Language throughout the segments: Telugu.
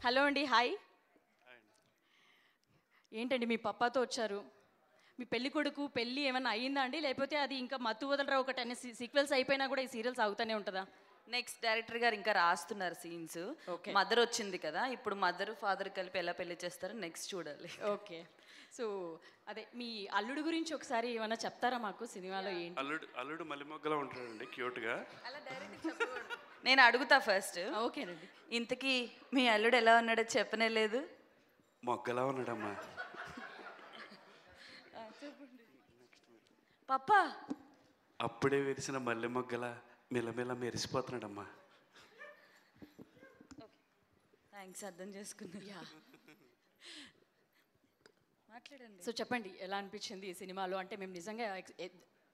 హలో అండి, హాయ్. ఏంటండి మీ పప్పాతో వచ్చారు? మీ పెళ్లి కొడుకు పెళ్ళి ఏమైనా అయ్యిందా అండి, లేకపోతే అది ఇంకా మత్తు వదలరా ఒక 10 సీక్వెల్స్ అయిపోయినా కూడా ఈ సీరియల్స్ అవుతానే ఉంటుందా? నెక్స్ట్ డైరెక్టర్ గారు ఇంకా రాస్తున్నారు సీన్స్. ఓకే. మదర్ వచ్చింది కదా, ఇప్పుడు మదర్ ఫాదర్ కలిపి ఎలా పెళ్లి చేస్తారో నెక్స్ట్ చూడాలి. ఓకే. సో అదే మీ అల్లుడు గురించి ఒకసారి ఏమైనా చెప్తారా మాకు? సినిమాలో ఏంటి? అల్లుడు మల్లెమొగ్గలా ఉంటాడండి, క్యూట్గా. అలా డైరెక్ట్ నేను అడుగుతా ఫస్ట్. ఓకేనండి. ఇంతకీ మీ అల్లుడు ఎలా ఉన్నాడో చెప్పనే లేదు. మొగ్గలా ఉన్నాడమ్మా. పప్పా అప్పుడే విరిసిన మల్లెమొగ్గలా మెల్లమెల్ల మెరిసిపోతున్నాడమ్మా. థ్యాంక్స్, అర్థం చేసుకున్నా. మాట్లాడండి. సో చెప్పండి, ఎలా అనిపించింది ఈ సినిమాలో? అంటే మేము నిజంగా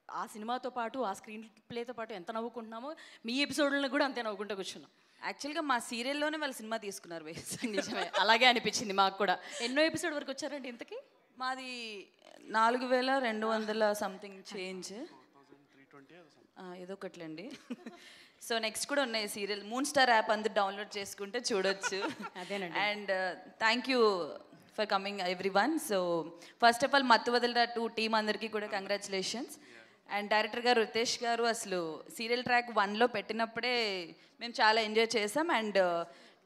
ఆ సినిమాతో పాటు ఆ స్క్రీన్ ప్లేతో పాటు ఎంత నవ్వుకుంటున్నామో మీ ఎపిసోడ్లను కూడా అంతే నవ్వుకుంటూ కూర్చున్నాం. యాక్చువల్గా మా సీరియల్లోనే వాళ్ళు సినిమా తీసుకున్నారు వేస్. నిజమే, అలాగే అనిపించింది మాకు కూడా. ఎన్నో ఎపిసోడ్ వరకు వచ్చారండి ఇంతకీ? మాది 4200 సంథింగ్ చేంజ్, ఏదో ఒకట్లండి. సో నెక్స్ట్ కూడా ఉన్నాయి సీరియల్. మూన్ స్టార్ యాప్ అందరు డౌన్లోడ్ చేసుకుంటే చూడొచ్చు. అదేనండి. And thank you for coming everyone. So first of all మత్తు వదలరా 2 టీమ్ అందరికీ కూడా కంగ్రాచులేషన్స్. అండ్ డైరెక్టర్ గారు రితేష్ గారు అసలు సీరియల్ ట్రాక్ 1లో పెట్టినప్పుడే మేము చాలా ఎంజాయ్ చేసాం. అండ్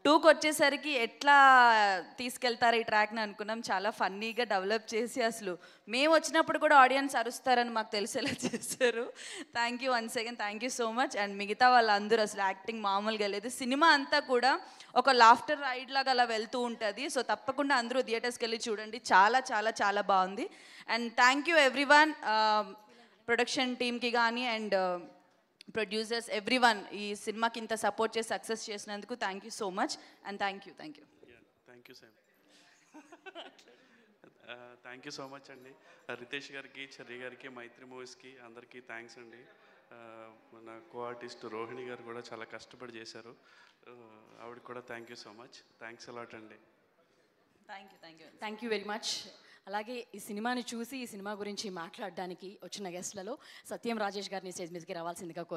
2కి వచ్చేసరికి ఎట్లా తీసుకెళ్తారు ఈ ట్రాక్ని అనుకున్నాం. చాలా ఫన్నీగా డెవలప్ చేసి అసలు మేము వచ్చినప్పుడు కూడా ఆడియన్స్ అరుస్తారని మాకు తెలిసేలా చేశారు. Thank you once again, thank you so much. And మిగతా వాళ్ళందరూ అసలు యాక్టింగ్ మామూలుగా లేదు. సినిమా అంతా కూడా ఒక లాఫ్టర్ రైడ్ లాగా అలా వెళ్తూ ఉంటుంది. సో తప్పకుండా అందరూ థియేటర్స్కి వెళ్ళి చూడండి, చాలా చాలా చాలా బాగుంది. And thank you everyone, production టీమ్కి కానీ అండ్ ప్రొడ్యూసర్స్ ఎవ్రీవన్ ఈ సినిమాకి ఇంత సపోర్ట్ చేసి సక్సెస్ చేసినందుకు thank you so much. And thank you thank you sir. Thank you so much అండి. రితేష్ గారికి, చెర్రీ గారికి, మైత్రి మూవీస్కి అందరికీ థ్యాంక్స్ అండి. మన కో ఆర్టిస్ట్ రోహిణి గారు కూడా చాలా కష్టపడి చేశారు, ఆవిడ కూడా thank you so much. Thanks a lot అండి. Thank you very much. అలాగే ఈ సినిమాని చూసి ఈ సినిమా గురించి మాట్లాడడానికి వచ్చిన గెస్ట్లలో సత్యం రాజేష్ గారిని స్టేజ్ మీదకి రావాల్సిందిగా కోరు.